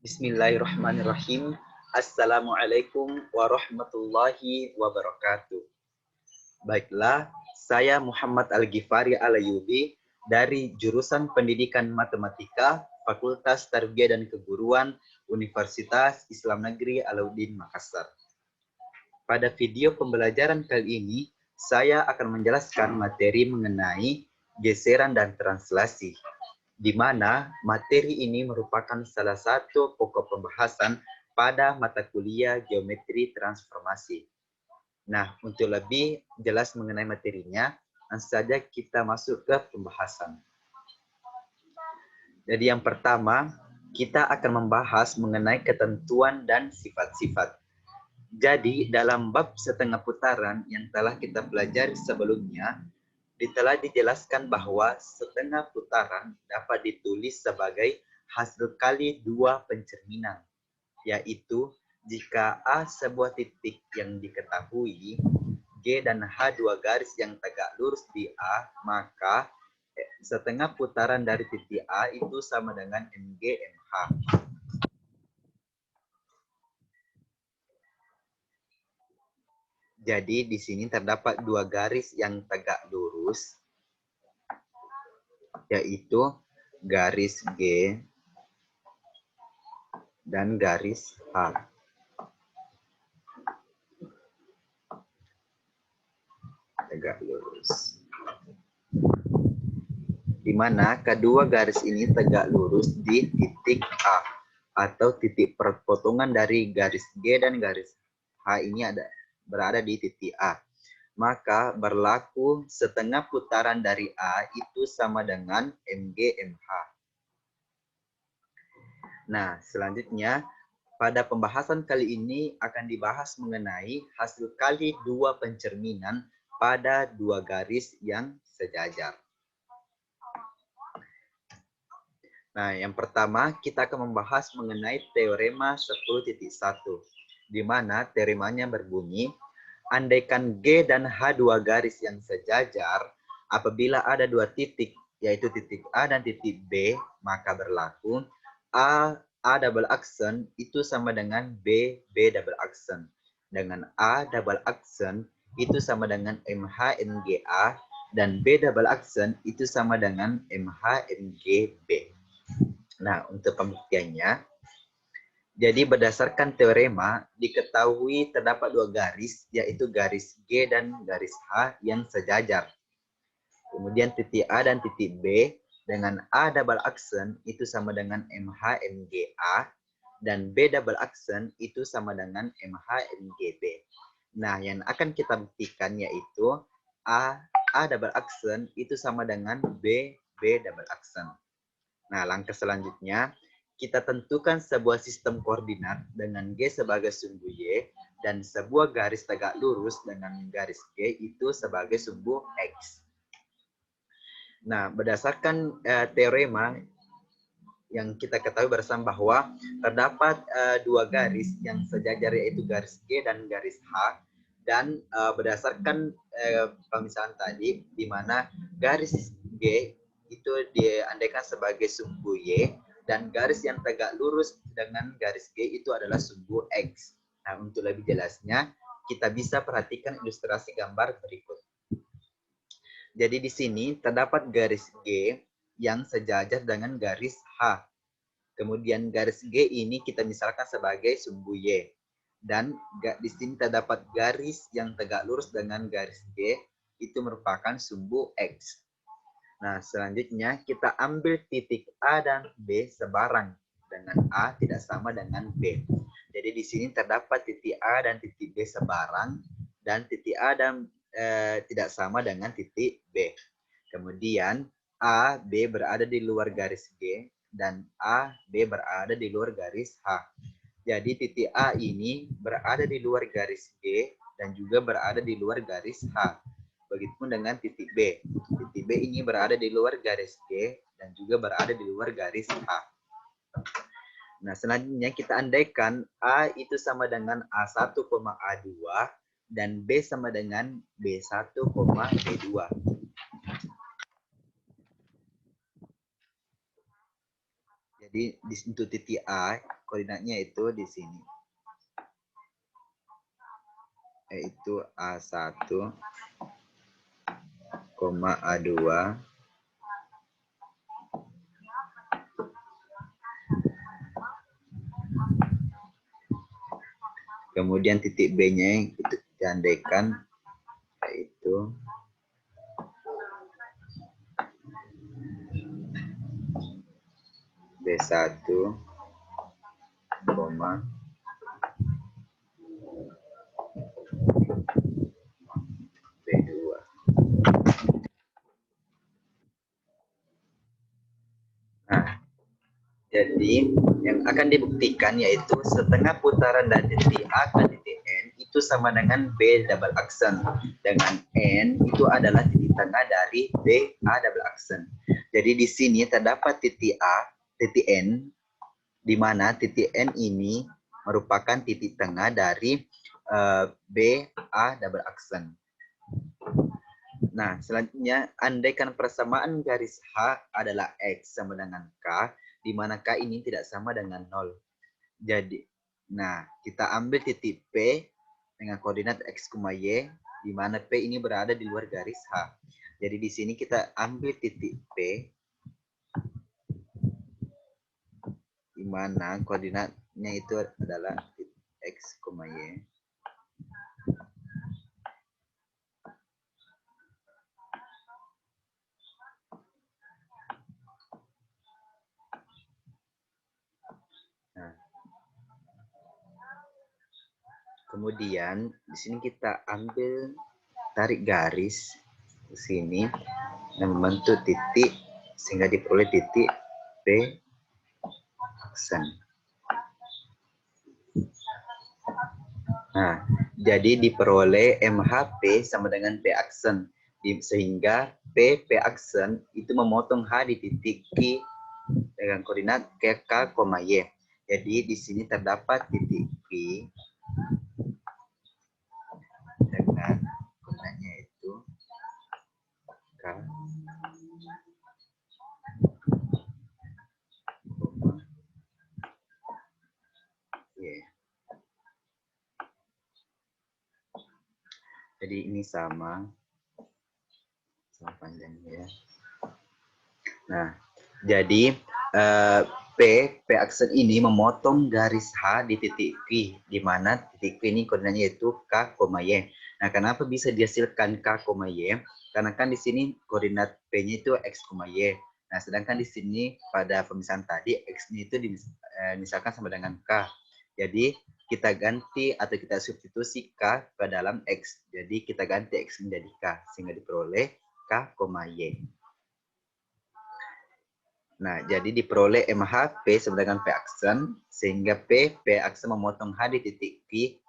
Bismillahirrahmanirrahim. Assalamualaikum warahmatullahi wabarakatuh. Baiklah, saya Muhammad Al-Ghifari Al-Ayyubi dari jurusan Pendidikan Matematika, Fakultas Tarbiyah dan Keguruan, Universitas Islam Negeri Alauddin Makassar. Pada video pembelajaran kali ini, saya akan menjelaskan materi mengenai geseran dan translasi, di mana materi ini merupakan salah satu pokok pembahasan pada mata kuliah geometri transformasi. Nah, untuk lebih jelas mengenai materinya, langsung saja kita masuk ke pembahasan. Jadi yang pertama, kita akan membahas mengenai ketentuan dan sifat-sifat. Jadi dalam bab setengah putaran yang telah kita pelajari sebelumnya, telah dijelaskan bahwa setengah putaran dapat ditulis sebagai hasil kali dua pencerminan, yaitu jika A sebuah titik yang diketahui, G dan H dua garis yang tegak lurus di A, maka setengah putaran dari titik A itu sama dengan MG MH. Jadi di sini terdapat dua garis yang tegak lurus, yaitu garis G dan garis H. Tegak lurus. Di mana kedua garis ini tegak lurus di titik A atau titik perpotongan dari garis G dan garis H ini berada di titik A. Maka berlaku setengah putaran dari A itu sama dengan MG MH. Nah, selanjutnya pada pembahasan kali ini akan dibahas mengenai hasil kali dua pencerminan pada dua garis yang sejajar. Nah, yang pertama kita akan membahas mengenai teorema 10.1, di mana teoremanya berbunyi, andaikan G dan H dua garis yang sejajar, apabila ada dua titik, yaitu titik A dan titik B, maka berlaku A double aksen itu sama dengan B double aksen. Dengan A double aksen itu sama dengan MH NGA, dan B double aksen itu sama dengan MH NGB. Nah, untuk pembuktiannya, jadi berdasarkan teorema, diketahui terdapat dua garis, yaitu garis G dan garis H yang sejajar. Kemudian titik A dan titik B dengan A double aksen itu sama dengan MH NGA, dan B double aksen itu sama dengan MH NGB. Nah, yang akan kita buktikan yaitu A double aksen itu sama dengan B double aksen. Nah, langkah selanjutnya, kita tentukan sebuah sistem koordinat dengan G sebagai sumbu Y dan sebuah garis tegak lurus dengan garis G itu sebagai sumbu X. Nah, berdasarkan teorema yang kita ketahui bersama bahwa terdapat dua garis yang sejajar, yaitu garis G dan garis H, dan berdasarkan pemisahan tadi, di mana garis G itu diandaikan sebagai sumbu Y, dan garis yang tegak lurus dengan garis G itu adalah sumbu X. Nah, untuk lebih jelasnya, kita bisa perhatikan ilustrasi gambar berikut. Jadi di sini terdapat garis G yang sejajar dengan garis H. Kemudian garis G ini kita misalkan sebagai sumbu Y. Dan di sini terdapat garis yang tegak lurus dengan garis G, itu merupakan sumbu X. Nah, selanjutnya kita ambil titik A dan B sebarang dengan A tidak sama dengan B. Jadi di sini terdapat titik A dan titik B sebarang, dan titik A dan tidak sama dengan titik B. Kemudian A, B berada di luar garis G, dan A, B berada di luar garis H. Jadi titik A ini berada di luar garis G dan juga berada di luar garis H. Begitupun dengan titik B. Titik B ini berada di luar garis G dan juga berada di luar garis H. Nah, selanjutnya kita andaikan A itu sama dengan A1, A2 dan B sama dengan B1, B2. Jadi untuk titik A, koordinatnya itu di sini. Yaitu A1, A2, kemudian titik B-nya itu diandaikan yaitu B1, B2. Nah, jadi yang akan dibuktikan yaitu setengah putaran dari titik A ke titik N itu sama dengan B double aksen. Dengan N itu adalah titik tengah dari B A double aksen. Jadi di sini terdapat titik A, titik N, di mana titik N ini merupakan titik tengah dari B A double aksen. Nah, selanjutnya, andaikan persamaan garis H adalah X sama dengan K, di mana K ini tidak sama dengan 0. Jadi, nah, kita ambil titik P dengan koordinat X, Y, di mana P ini berada di luar garis H. Jadi, di sini kita ambil titik P, di mana koordinatnya itu adalah X, Y. Nah, kemudian di sini kita ambil tarik garis ke sini dan membentuk titik sehingga diperoleh titik P aksen. Nah, jadi diperoleh MHP sama dengan P aksen sehingga P aksen itu memotong H di titik Q dengan koordinat K, Y. Jadi di sini terdapat titik Q dengan koordinatnya itu K, Y. Jadi ini sama panjangnya. Nah, jadi P aksen ini memotong garis H di titik Q, di mana titik Q ini koordinatnya yaitu K, Y. Nah, kenapa bisa dihasilkan K, Y? Karena kan di sini koordinat P-nya itu X, Y. Nah, sedangkan di sini pada pemisahan tadi X-nya itu misalkan sama dengan K. Jadi, kita ganti atau kita substitusi K ke dalam X. Jadi, kita ganti X menjadi K, sehingga diperoleh K, Y. Nah, jadi diperoleh MHP sama dengan P aksen, sehingga P aksen memotong H di titik Q,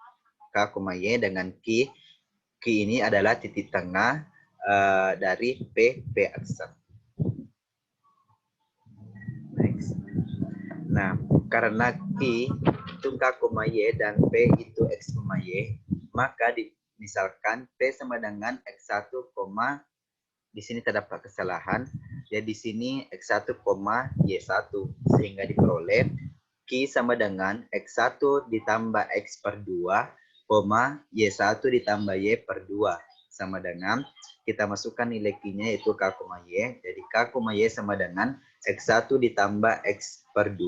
K, Y dengan Q. Q ini adalah titik tengah dari P aksen. Next. Nah, karena Q itu K, Y dan P itu X, Y, maka misalkan P sama dengan X1, di sini terdapat kesalahan. Jadi di sini X1, Y1 sehingga diperoleh Q sama dengan X1 ditambah X per 2, Y1 ditambah Y per 2 sama dengan kita masukkan nilai Q-nya yaitu K, Y. Jadi K, Y sama dengan X1 ditambah X per 2,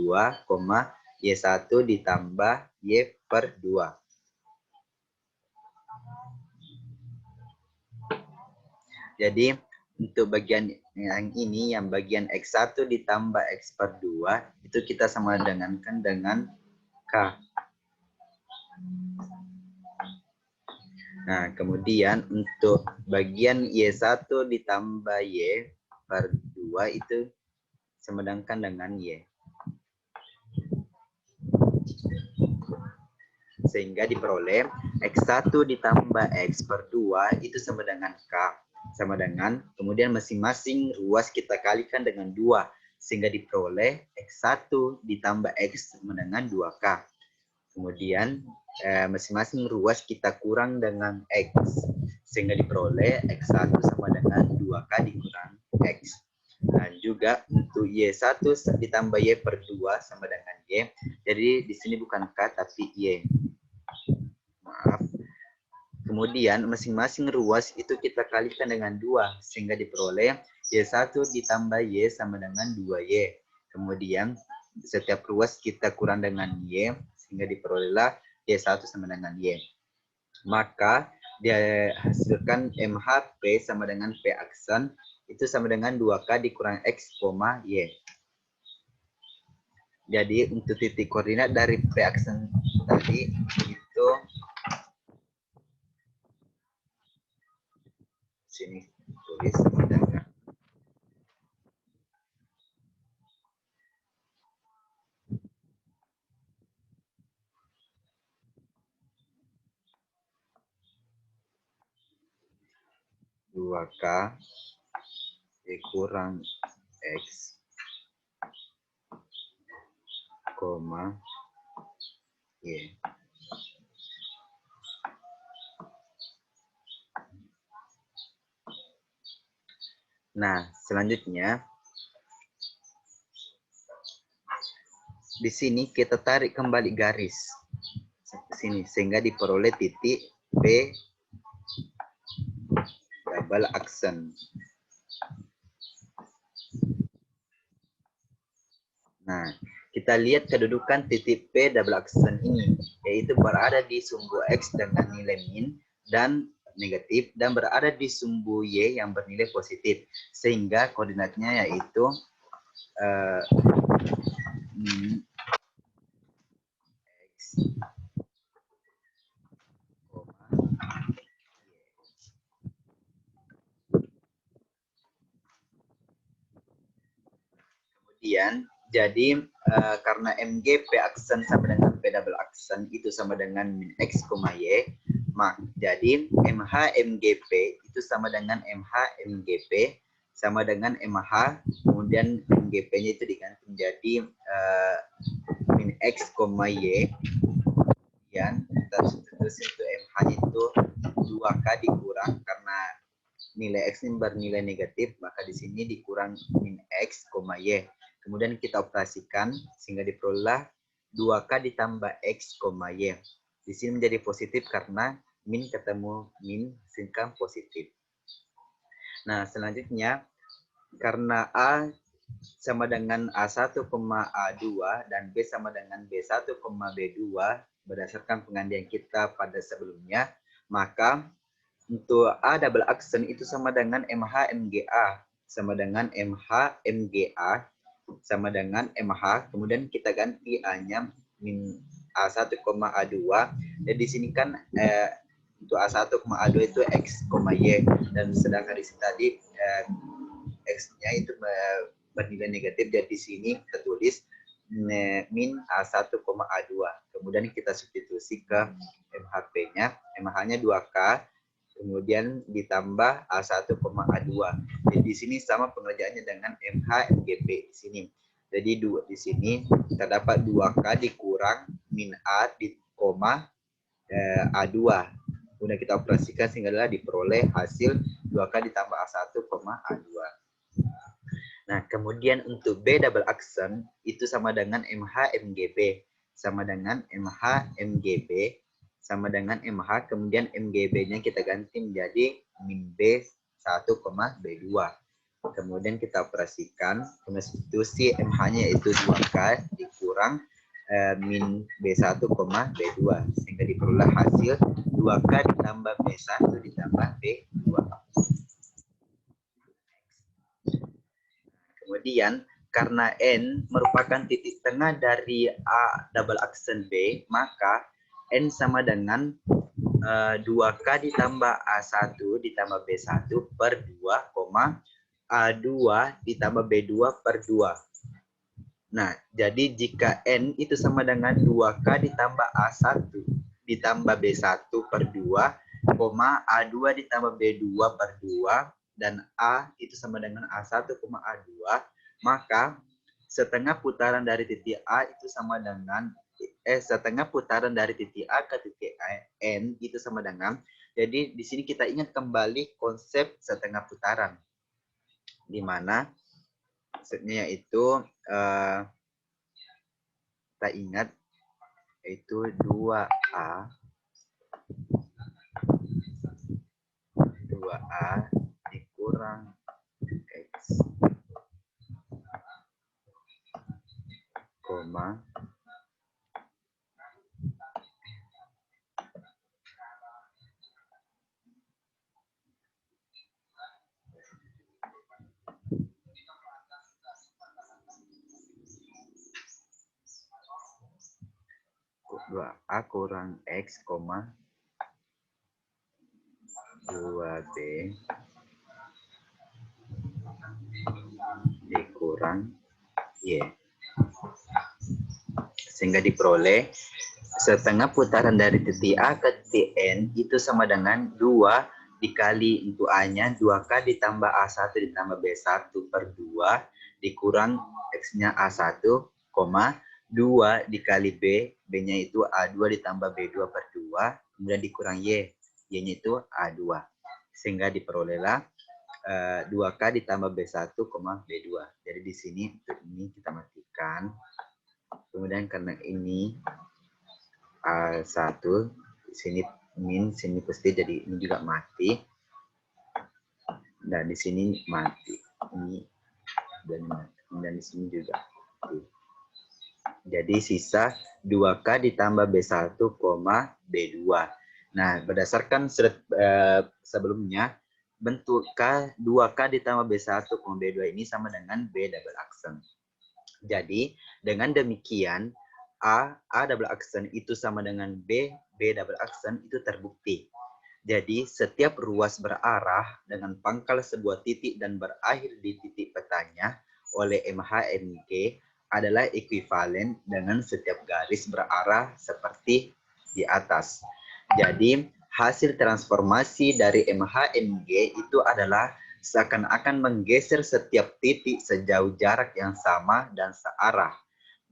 Y1 ditambah Y per 2. Jadi untuk bagian yang ini, yang bagian X1 ditambah X per 2, itu kita sama dengankan dengan K. Nah, kemudian untuk bagian Y1 ditambah Y per 2 itu sama dengan Y. Sehingga diperoleh X1 ditambah X per 2 itu sama dengan K. Sama dengan, kemudian masing-masing ruas kita kalikan dengan 2. Sehingga diperoleh X1 ditambah X sama dengan 2K. Kemudian masing-masing ruas kita kurang dengan X. Sehingga diperoleh X1 sama dengan 2K dikurang X. Dan juga untuk Y1 ditambah Y per 2 sama dengan Y. Jadi di sini bukan K tapi Y. Maaf. Kemudian masing-masing ruas itu kita kalikan dengan 2 sehingga diperoleh Y1 ditambah Y sama dengan 2Y. Kemudian setiap ruas kita kurang dengan Y sehingga diperolehlah Y1 sama dengan Y. Maka dia hasilkan MHP sama dengan P aksen itu sama dengan 2K dikurang X, Y. Jadi untuk titik koordinat dari P aksen tadi itu sini tulis sama dengan 2K dikurang X, Y. Nah, selanjutnya di sini kita tarik kembali garis ke sini sehingga diperoleh titik P double aksen. Nah, kita lihat kedudukan titik P double aksen ini, yaitu berada di sumbu X dengan nilai min dan negatif dan berada di sumbu Y yang bernilai positif, sehingga koordinatnya yaitu min X, kemudian jadi karena MG P aksen sama dengan P double aksen itu sama dengan min X, Y, jadi MH MGP itu sama dengan MH MGP sama dengan MH, kemudian MGP-nya itu diganti menjadi min X, Y. Kemudian kita substitusi untuk MH itu 2K dikurang karena nilai X ini bernilai negatif, maka di sini dikurang min X, Y. Kemudian kita operasikan sehingga diperoleh 2K ditambah X, Y. Di sini menjadi positif karena min ketemu min sehingga positif. Nah, selanjutnya karena A sama dengan A1, A2 dan B sama dengan B1, B2 berdasarkan pengandian kita pada sebelumnya, maka untuk A double aksen itu sama dengan MH MGA sama dengan MH MGA sama dengan MH, kemudian kita ganti A-nya min A1, A2. Dan di sini kan untuk A1, A2 itu X, Y, dan sedangkan di sini tadi X-nya itu bernilai negatif, jadi di sini kita tulis min A1, A2. Kemudian kita substitusi ke MHP-nya, MH-nya 2K, kemudian ditambah A1, A2. Jadi di sini sama pengerjaannya dengan MH MGP di sini. Jadi di sini terdapat 2K dikurang min A di koma A2. Kemudian kita operasikan sehingga diperoleh hasil 2K ditambah A1, A2. Nah, kemudian untuk B double aksen itu sama dengan MH MGB sama dengan MH MGB sama dengan MH, kemudian MGB-nya kita ganti menjadi min B1, B2. Kemudian kita operasikan, substitusi MH-nya itu 2K dikurang min B1, B2. Sehingga diperoleh hasil 2K ditambah B1 ditambah B2. Kemudian karena N merupakan titik tengah dari A double aksen B, maka N sama dengan 2K ditambah A1 ditambah B1 per 2, A2 ditambah B2 per 2. Nah, jadi jika N itu sama dengan 2K ditambah A1 ditambah B1 per 2, A2 ditambah B2 per 2, dan A itu sama dengan A1, A2, maka setengah putaran dari titik A itu sama dengan setengah putaran dari titik A ke titik N itu sama dengan, jadi di sini kita ingat kembali konsep setengah putaran, di mana Maksudnya yaitu kita ingat yaitu 2A dikurang X, koma 2A kurang X, 2B dikurang Y. Sehingga diperoleh setengah putaran dari titik A ke titik N itu sama dengan 2 dikali untuk A-nya, 2K ditambah A1 ditambah B1 per 2 dikurang X-nya A1, 2 dikali B, B-nya itu A2 ditambah B2 per 2, kemudian dikurang Y, Y-nya itu A2. Sehingga diperolehlah 2K ditambah B1, B2. Jadi di sini untuk ini kita matikan. Kemudian karena ini A1, sini min, sini pasti jadi ini juga mati. Dan di sini mati. Ini dan di sini juga mati. Jadi sisa 2K ditambah B1, B2. Nah, berdasarkan sebelumnya, bentuk 2K ditambah B1, B2 ini sama dengan B double aksen. Jadi, dengan demikian, A double aksen itu sama dengan B double aksen itu terbukti. Jadi, setiap ruas berarah dengan pangkal sebuah titik dan berakhir di titik petanya oleh MHNG adalah ekuivalen dengan setiap garis berarah seperti di atas. Jadi, hasil transformasi dari MHNG itu adalah seakan-akan menggeser setiap titik sejauh jarak yang sama dan searah.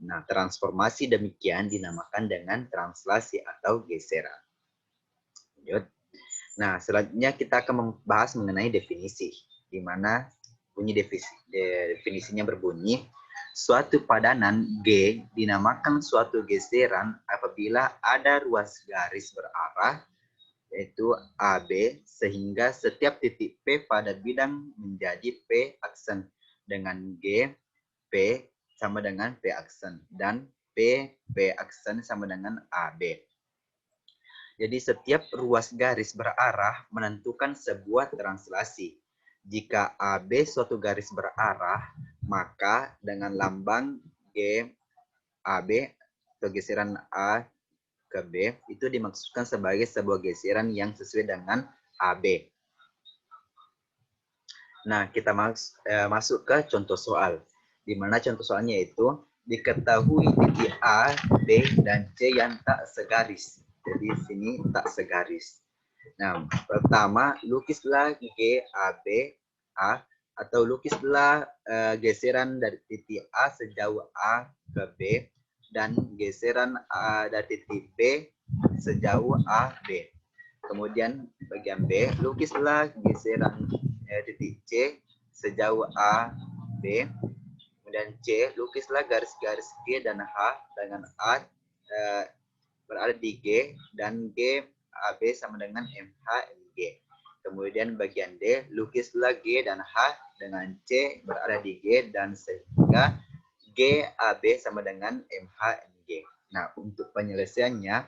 Nah, transformasi demikian dinamakan dengan translasi atau geseran. Lanjut. Nah, selanjutnya kita akan membahas mengenai definisi, di mana bunyi definisinya berbunyi, suatu padanan G dinamakan suatu geseran apabila ada ruas garis berarah, yaitu AB, sehingga setiap titik P pada bidang menjadi P aksen dengan G, P sama dengan P aksen, dan P aksen sama dengan AB. Jadi setiap ruas garis berarah menentukan sebuah translasi. Jika AB suatu garis berarah, maka dengan lambang G AB atau geseran A ke B itu dimaksudkan sebagai sebuah geseran yang sesuai dengan AB. Nah, kita masuk ke contoh soal. Di mana contoh soalnya itu diketahui titik A, B, dan C yang tak segaris. Jadi sini tak segaris. Nah, pertama lukislah G, A, B, A, atau lukislah geseran dari titik A sejauh A ke B dan geseran A dari titik B sejauh A, B. Kemudian bagian B, lukislah geseran titik C sejauh A, B. Kemudian C, lukislah garis-garis G dan H dengan A berada di G dan G AB sama dengan MH G. Kemudian bagian D, lukislah G dan H dengan C berada di G dan sehingga G AB sama dengan MH G. Nah, untuk penyelesaiannya,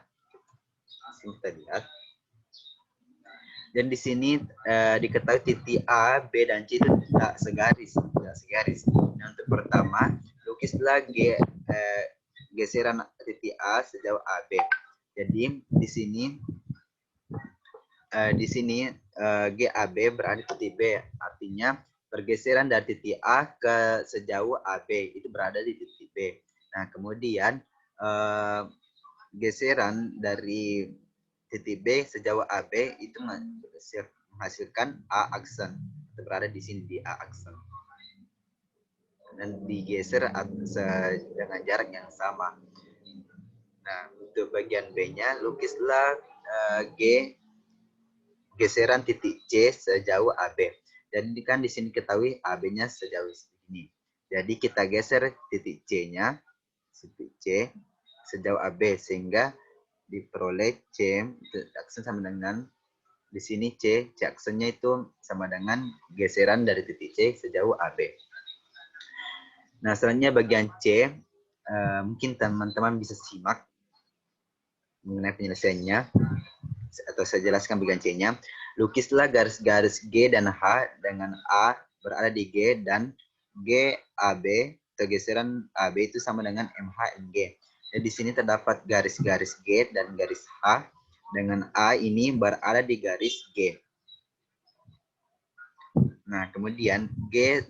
sini kita lihat. Dan di sini diketahui titik A, B, dan C itu tidak segaris. Nah, untuk pertama, lukislah geseran titik A sejauh AB. Jadi di sini GAB berada di titik B, artinya pergeseran dari titik A ke sejauh AB itu berada di titik B. Nah, kemudian geseran dari titik B sejauh AB itu menghasilkan A aksen, itu berada di sini di A aksen dan digeser dengan jarak yang sama. Nah, untuk bagian B-nya lukislah geseran titik C sejauh AB. Jadi kan di sini ketahui AB-nya sejauh ini. Jadi kita geser titik C-nya, titik C, sejauh AB, sehingga diperoleh C aksen sama dengan di sini C aksennya itu sama dengan geseran dari titik C sejauh AB. Nah, selanjutnya bagian C, mungkin teman-teman bisa simak mengenai penyelesaiannya, atau saya jelaskan bagian C-nya. Lukislah garis-garis G dan H dengan A berada di G dan G AB, atau geseran AB itu sama dengan MH MG. Jadi di sini terdapat garis-garis G dan garis H dengan A ini berada di garis G. Nah, kemudian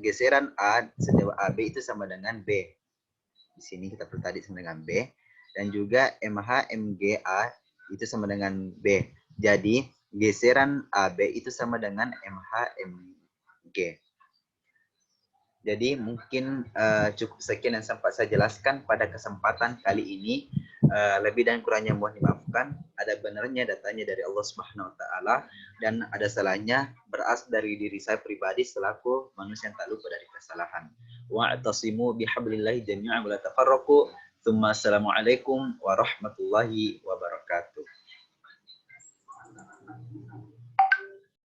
geseran A sejauh AB itu sama dengan B. Di sini kita tadi sama dengan B. Dan juga MH MGA itu sama dengan B. Jadi, geseran AB itu sama dengan MH MG. Jadi mungkin cukup sekian yang sempat saya jelaskan pada kesempatan kali ini. Lebih dan kurangnya mohon dimaafkan. Ada benarnya datanya dari Allah Subhanahu Wa Taala dan ada salahnya berasal dari diri saya pribadi selaku manusia yang tak lupa dari kesalahan. Wa'tasimu bihablillahi jami'an wa la tafarraqu. Assalamualaikum warahmatullahi wabarakatuh.